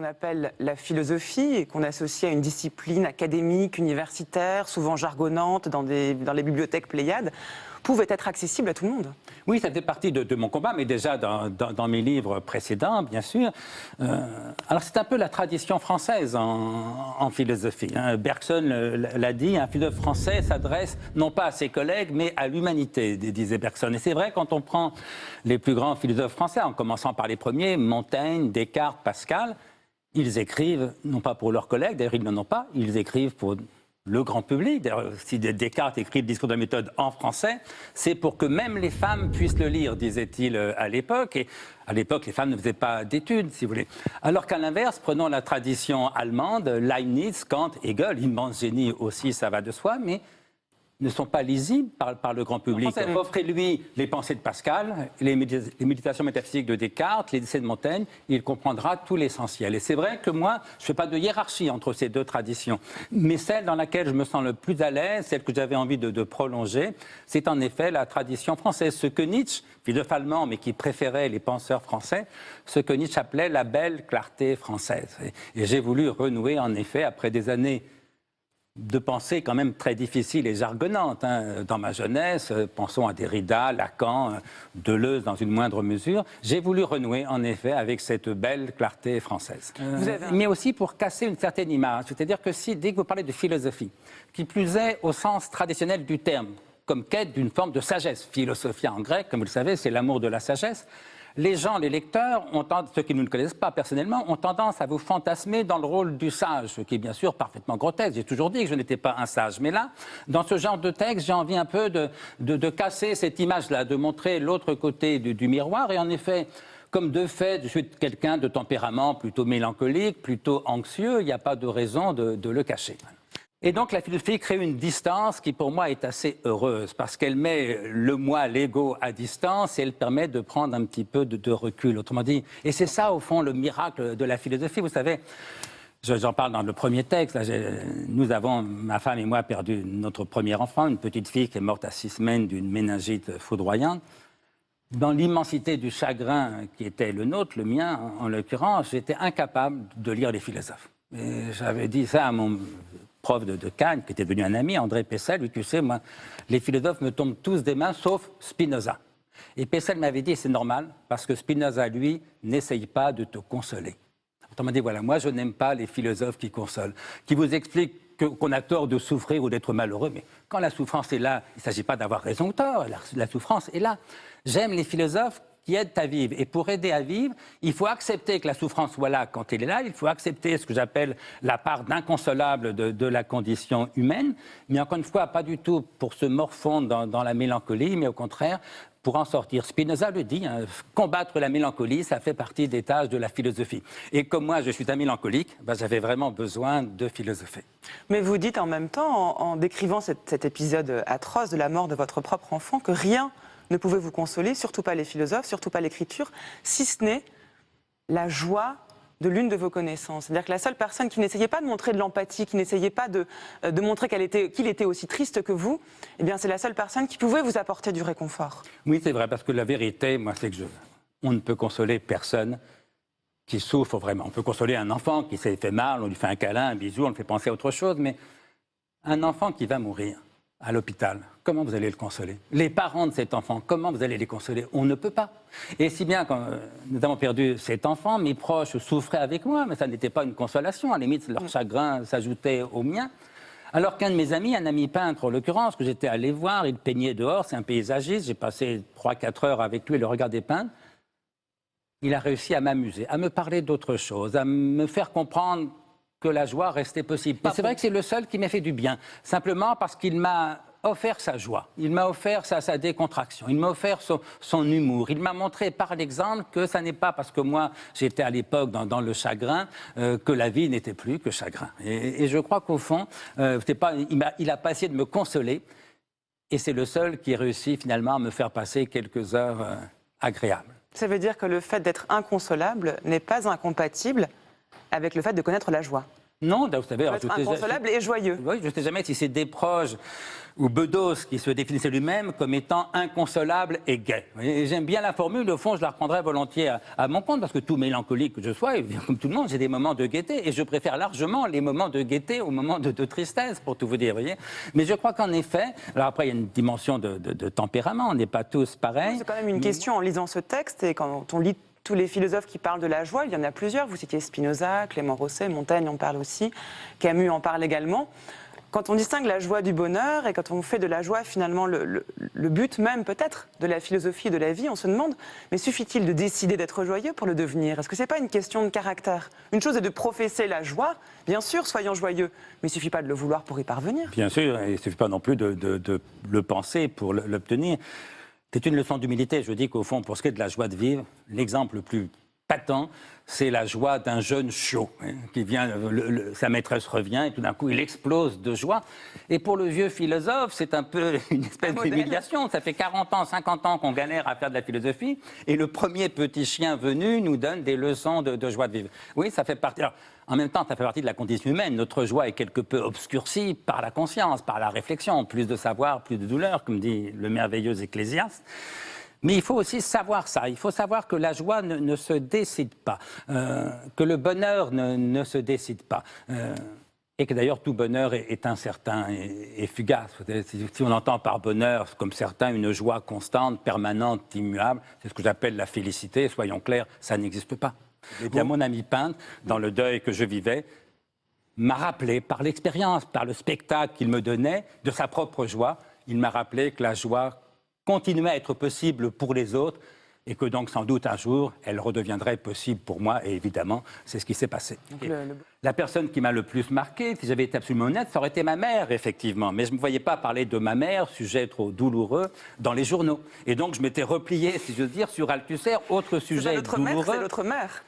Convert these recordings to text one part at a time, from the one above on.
appelle la philosophie et qu'on associe à une discipline académique, universitaire, souvent jargonnante dans les bibliothèques Pléiades, pouvait être accessible à tout le monde. Oui, ça fait partie de mon combat, mais déjà dans mes livres précédents, bien sûr. Alors c'est un peu la tradition française en philosophie. Bergson l'a dit, un philosophe français s'adresse non pas à ses collègues, mais à l'humanité, disait Bergson. Et c'est vrai, quand on prend les plus grands philosophes français, en commençant par les premiers, Montaigne, Descartes, Pascal, ils écrivent, non pas pour leurs collègues, d'ailleurs ils n'en ont pas, ils écrivent pour le grand public. D'ailleurs, si Descartes écrit le discours de la méthode en français, c'est pour que même les femmes puissent le lire, disait-il à l'époque. Et à l'époque, les femmes ne faisaient pas d'études, si vous voulez. Alors qu'à l'inverse, prenons la tradition allemande, Leibniz, Kant, Hegel, immense génie aussi, ça va de soi, mais ne sont pas lisibles par le grand public. Offrez-lui les pensées de Pascal, les méditations métaphysiques de Descartes, les essais de Montaigne, il comprendra tout l'essentiel. Et c'est vrai que moi, je ne fais pas de hiérarchie entre ces deux traditions. Mais celle dans laquelle je me sens le plus à l'aise, celle que j'avais envie de prolonger, c'est en effet la tradition française. Ce que Nietzsche, philosophe allemand, mais qui préférait les penseurs français, ce que Nietzsche appelait la belle clarté française. Et j'ai voulu renouer, en effet, après des années de pensée quand même très difficile et jargonnante. Dans ma jeunesse, pensons à Derrida, Lacan, Deleuze dans une moindre mesure. J'ai voulu renouer en effet avec cette belle clarté française. Mais aussi pour casser une certaine image. C'est-à-dire que dès que vous parlez de philosophie, qui plus est au sens traditionnel du terme, comme quête d'une forme de sagesse, philosophia en grec, comme vous le savez, c'est l'amour de la sagesse, les gens, les lecteurs, ceux qui ne le connaissent pas personnellement, ont tendance à vous fantasmer dans le rôle du sage, ce qui est bien sûr parfaitement grotesque. J'ai toujours dit que je n'étais pas un sage. Mais là, dans ce genre de texte, j'ai envie un peu de casser cette image-là, de montrer l'autre côté du miroir. Et en effet, comme de fait, je suis quelqu'un de tempérament plutôt mélancolique, plutôt anxieux, il n'y a pas de raison de le cacher. Et donc la philosophie crée une distance qui pour moi est assez heureuse parce qu'elle met le moi, l'ego à distance et elle permet de prendre un petit peu de recul, autrement dit. Et c'est ça au fond le miracle de la philosophie, vous savez. J'en parle dans le premier texte. Là, nous avons, ma femme et moi, perdu notre premier enfant, une petite fille qui est morte à 6 semaines d'une méningite foudroyante. Dans l'immensité du chagrin qui était le nôtre, le mien en l'occurrence, j'étais incapable de lire les philosophes. Et j'avais dit ça à mon prof de Cannes, qui était devenu un ami, André Pessel, lui, tu sais, moi, les philosophes me tombent tous des mains, sauf Spinoza. Et Pessel m'avait dit, c'est normal, parce que Spinoza, lui, n'essaye pas de te consoler. On m'a dit, voilà, moi, je n'aime pas les philosophes qui consolent, qui vous expliquent qu'on a tort de souffrir ou d'être malheureux, mais quand la souffrance est là, il ne s'agit pas d'avoir raison ou tort, la souffrance est là. J'aime les philosophes qui aident à vivre. Et pour aider à vivre, il faut accepter que la souffrance soit là quand elle est là, il faut accepter ce que j'appelle la part d'inconsolable de la condition humaine, mais encore une fois, pas du tout pour se morfondre dans la mélancolie, mais au contraire, pour en sortir. Spinoza le dit, combattre la mélancolie, ça fait partie des tâches de la philosophie. Et comme moi, je suis un mélancolique, j'avais vraiment besoin de philosopher. Mais vous dites en même temps, en décrivant cet épisode atroce de la mort de votre propre enfant, que rien ne pouvait vous consoler, surtout pas les philosophes, surtout pas l'écriture, si ce n'est la joie de l'une de vos connaissances. C'est-à-dire que la seule personne qui n'essayait pas de montrer de l'empathie, qui n'essayait pas de montrer qu'il était aussi triste que vous, eh bien c'est la seule personne qui pouvait vous apporter du réconfort. Oui, c'est vrai, parce que la vérité, moi, c'est que on ne peut consoler personne qui souffre vraiment. On peut consoler un enfant qui s'est fait mal, on lui fait un câlin, un bisou, on le fait penser à autre chose, mais un enfant qui va mourir à l'hôpital, comment vous allez le consoler? Les parents de cet enfant, comment vous allez les consoler? On ne peut pas. Et si bien quand nous avons perdu cet enfant, mes proches souffraient avec moi, mais ça n'était pas une consolation. À la limite, leur chagrin s'ajoutait au mien. Alors qu'un de mes amis, un ami peintre en l'occurrence, que j'étais allé voir, il peignait dehors, c'est un paysagiste, j'ai passé 3-4 heures avec lui et le regarder peindre. Il a réussi à m'amuser, à me parler d'autre chose, à me faire comprendre que la joie restait possible. Et c'est vrai que c'est le seul qui m'a fait du bien, simplement parce qu'il m'a offert sa joie, il m'a offert sa décontraction, il m'a offert son humour, il m'a montré par l'exemple que ça n'est pas parce que moi j'étais à l'époque dans le chagrin que la vie n'était plus que chagrin. Et je crois qu'au fond, il n'a pas essayé de me consoler et c'est le seul qui réussit finalement à me faire passer quelques heures agréables. Ça veut dire que le fait d'être inconsolable n'est pas incompatible avec le fait de connaître la joie. Non, vous savez, Être inconsolable et joyeux. Oui, je ne sais jamais si c'est Desproges ou Bedos qui se définissait lui-même comme étant inconsolable et gai. Et j'aime bien la formule, au fond, je la reprendrais volontiers à mon compte, parce que tout mélancolique que je sois, et bien, comme tout le monde, j'ai des moments de gaieté, et je préfère largement les moments de gaieté aux moments de tristesse, pour tout vous dire, voyez. Mais je crois qu'en effet, alors après, il y a une dimension de tempérament, on n'est pas tous pareils. C'est quand même une question en lisant ce texte, et quand on lit tous les philosophes qui parlent de la joie, il y en a plusieurs. Vous citiez Spinoza, Clément Rosset, Montaigne en parle aussi, Camus en parle également. Quand on distingue la joie du bonheur et quand on fait de la joie finalement le but même peut-être de la philosophie et de la vie, on se demande, mais suffit-il de décider d'être joyeux pour le devenir? Est-ce que ce n'est pas une question de caractère? Une chose est de professer la joie, bien sûr, soyons joyeux, mais il ne suffit pas de le vouloir pour y parvenir. Bien sûr, et il ne suffit pas non plus de le penser pour l'obtenir. C'est une leçon d'humilité. Je dis qu'au fond, pour ce qui est de la joie de vivre, l'exemple le plus patent, c'est la joie d'un jeune chiot qui vient, sa maîtresse revient et tout d'un coup il explose de joie. Et pour le vieux philosophe, c'est un peu une espèce d'humiliation. Ça fait 40 ans, 50 ans qu'on galère à faire de la philosophie et le premier petit chien venu nous donne des leçons de joie de vivre. Oui, ça fait partie. Alors, en même temps, ça fait partie de la condition humaine. Notre joie est quelque peu obscurcie par la conscience, par la réflexion. Plus de savoir, plus de douleur, comme dit le merveilleux Ecclésiaste. Mais il faut aussi savoir ça. Il faut savoir que la joie ne se décide pas, que le bonheur ne se décide pas. Et que d'ailleurs tout bonheur est incertain et fugace. Si on entend par bonheur, comme certains, une joie constante, permanente, immuable, c'est ce que j'appelle la félicité. Soyons clairs, ça n'existe pas. Eh bien, mon ami peintre, dans le deuil que je vivais, m'a rappelé par l'expérience, par le spectacle qu'il me donnait de sa propre joie, il m'a rappelé que la joie continuait à être possible pour les autres et que donc sans doute un jour, elle redeviendrait possible pour moi. Et évidemment, c'est ce qui s'est passé. La personne qui m'a le plus marqué, si j'avais été absolument honnête, ça aurait été ma mère, effectivement. Mais je ne me voyais pas parler de ma mère, sujet trop douloureux, dans les journaux. Et donc, je m'étais replié, si j'ose dire, sur Althusser, autre sujet douloureux. C'est notre mère.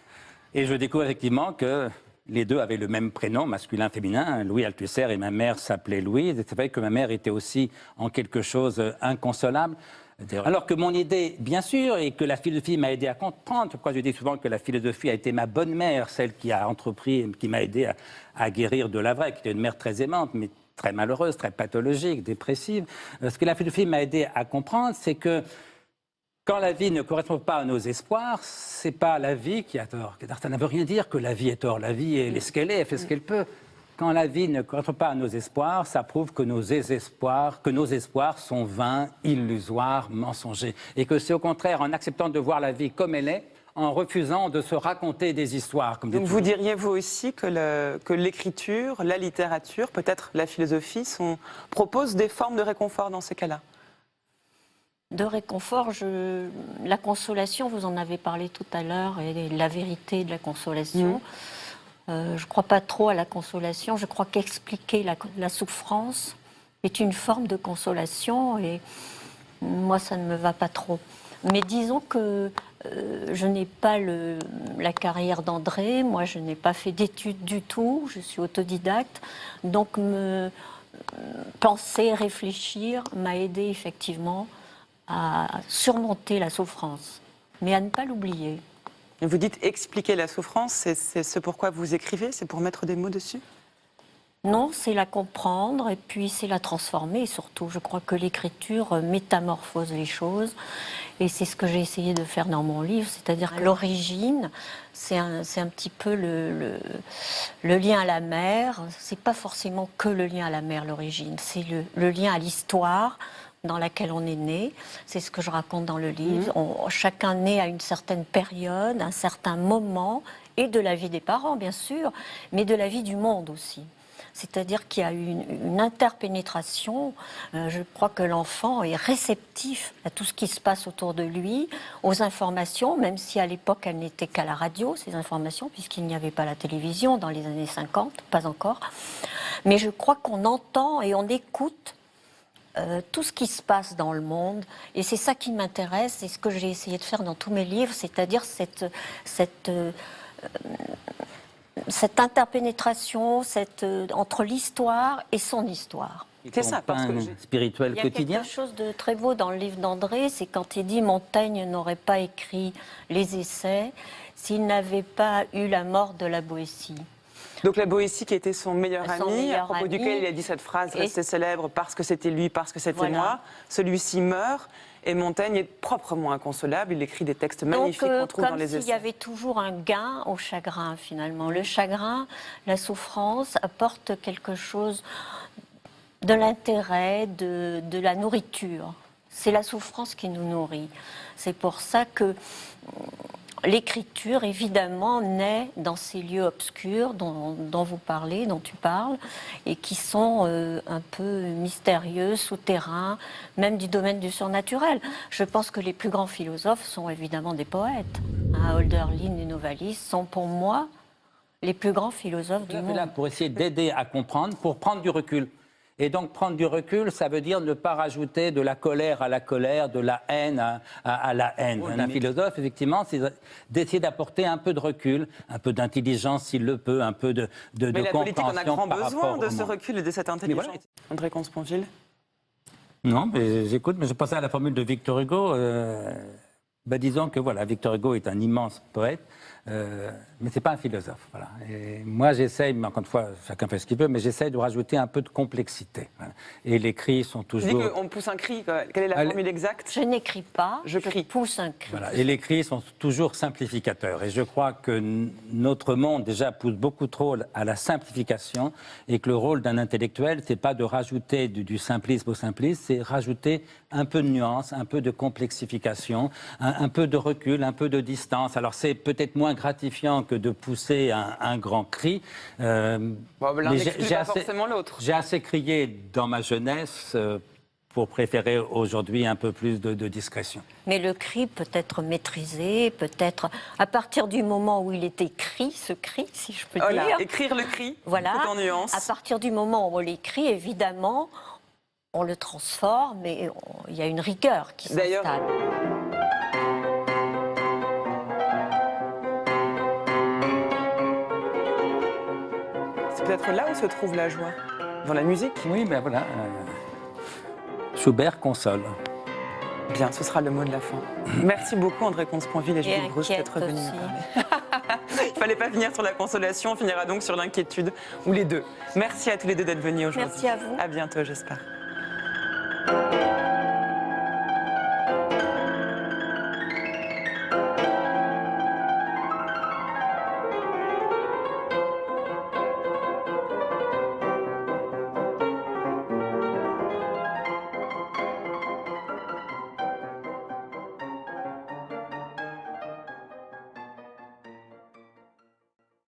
Et je découvre effectivement que les deux avaient le même prénom, masculin-féminin. Louis Althusser et ma mère s'appelaient Louise. Et c'est vrai que ma mère était aussi en quelque chose inconsolable. Alors que mon idée, bien sûr, et que la philosophie m'a aidé à comprendre, pourquoi je dis souvent que la philosophie a été ma bonne mère, celle qui a entrepris, qui m'a aidé à guérir de la vraie, qui était une mère très aimante, mais très malheureuse, très pathologique, dépressive. Ce que la philosophie m'a aidé à comprendre, c'est que quand la vie ne correspond pas à nos espoirs, c'est pas la vie qui a tort. Ça ne veut rien dire que la vie est tort. La vie, elle est ce qu'elle est, elle fait ce qu'elle peut. Quand la vie ne correspond pas à nos espoirs, ça prouve que nos espoirs sont vains, illusoires, mensongers. Et que c'est au contraire en acceptant de voir la vie comme elle est, en refusant de se raconter des histoires. Comme donc vous diriez vous aussi que l'écriture, la littérature, peut-être la philosophie, proposent des formes de réconfort dans ces cas-là? De réconfort, la consolation, vous en avez parlé tout à l'heure, et la vérité de la consolation. Je ne crois pas trop à la consolation. Je crois qu'expliquer la souffrance est une forme de consolation, et moi, ça ne me va pas trop. Mais disons que je n'ai pas la carrière d'André, moi, je n'ai pas fait d'études du tout, je suis autodidacte, donc penser, réfléchir m'a aidé effectivement à surmonter la souffrance, mais à ne pas l'oublier. Vous dites expliquer la souffrance, c'est ce pourquoi vous écrivez, c'est pour mettre des mots dessus? Non, c'est la comprendre et puis c'est la transformer surtout. Je crois que l'écriture métamorphose les choses et c'est ce que j'ai essayé de faire dans mon livre, c'est-à-dire que l'origine, c'est un petit peu le lien à la mer. C'est pas forcément que le lien à la mer, l'origine, c'est le lien à l'histoire dans laquelle on est né. C'est ce que je raconte dans le livre. Chacun naît à une certaine période, un certain moment, et de la vie des parents, bien sûr, mais de la vie du monde aussi. C'est-à-dire qu'il y a une interpénétration. Je crois que l'enfant est réceptif à tout ce qui se passe autour de lui, aux informations, même si à l'époque elles n'étaient qu'à la radio, ces informations, puisqu'il n'y avait pas la télévision dans les années 50, pas encore. Mais je crois qu'on entend et on écoute tout ce qui se passe dans le monde, et c'est ça qui m'intéresse, c'est ce que j'ai essayé de faire dans tous mes livres, c'est-à-dire cette interpénétration entre l'histoire et son histoire. C'est ça, parce que spirituel quotidien. Il y a quelque chose de très beau dans le livre d'André, c'est quand il dit Montaigne n'aurait pas écrit les Essais s'il n'avait pas eu la mort de la Boétie. Donc la Boétie qui était son meilleur Son ami, meilleur à propos ami. duquel il a dit cette phrase Et- restée célèbre parce que c'était lui, parce que c'était Voilà. moi. Celui-ci meurt et Montaigne est proprement inconsolable. Il écrit des textes magnifiques qu'on trouve dans comme les s'il y essais. avait toujours un gain au chagrin, finalement. Le chagrin, la souffrance apporte quelque chose de l'intérêt, de la nourriture. C'est la souffrance qui nous nourrit. C'est pour ça que l'écriture, évidemment, naît dans ces lieux obscurs dont vous parlez, dont tu parles, et qui sont un peu mystérieux, souterrains, même du domaine du surnaturel. Je pense que les plus grands philosophes sont évidemment des poètes. Hölderlin et Novalis sont pour moi les plus grands philosophes du monde. Là, pour essayer d'aider à comprendre, pour prendre du recul. Et donc, prendre du recul, ça veut dire ne pas rajouter de la colère à la colère, de la haine à la haine. Un philosophe, effectivement, c'est d'essayer d'apporter un peu de recul, un peu d'intelligence s'il le peut, un peu de Mais la politique en a grand par besoin rapport de au ce monde. recul et de cette intelligence. voilà. André Comte-Sponville. Non, mais j'écoute, mais je pensais à la formule de Victor Hugo. Disons que voilà, Victor Hugo est un immense poète, mais c'est pas un philosophe. Voilà. Et moi, j'essaye, mais encore une fois, chacun fait ce qu'il veut, mais j'essaye de rajouter un peu de complexité. Voilà. Et les cris sont Je dis toujours. qu'on pousse un cri. Quelle est la Allez. formule exacte? Je n'écris pas, Je crie. pousse un cri. Voilà. Et les cris sont toujours simplificateurs. Et je crois que notre monde, déjà, pousse beaucoup trop à la simplification et que le rôle d'un intellectuel, c'est pas de rajouter du simplisme au simplisme, c'est rajouter un peu de nuance, un peu de complexification, un peu de recul, un peu de distance. Alors, c'est peut-être moins gratifiant que de pousser un grand cri. L'un Mais n'exclut pas forcément l'autre. j'ai assez crié dans ma jeunesse pour préférer aujourd'hui un peu plus de discrétion. Mais le cri peut être maîtrisé, peut-être à partir du moment où il est écrit, ce cri, si je peux Voilà, dire. écrire le cri, Voilà. tout en nuance. À partir du moment où on l'écrit, évidemment, on le transforme et il y a une rigueur qui D'ailleurs, s'installe. c'est peut-être là où se trouve la joie. Dans la musique. Oui, ben voilà. Schubert console. Bien, ce sera le mot de la fin. Merci beaucoup André Comte-Sponville et Judith Bruch d'être inquiète venus nous aussi. parler. Il fallait pas finir sur la consolation, on finira donc sur l'inquiétude, ou les deux. Merci à tous les deux d'être venus aujourd'hui. Merci à vous. À bientôt, j'espère.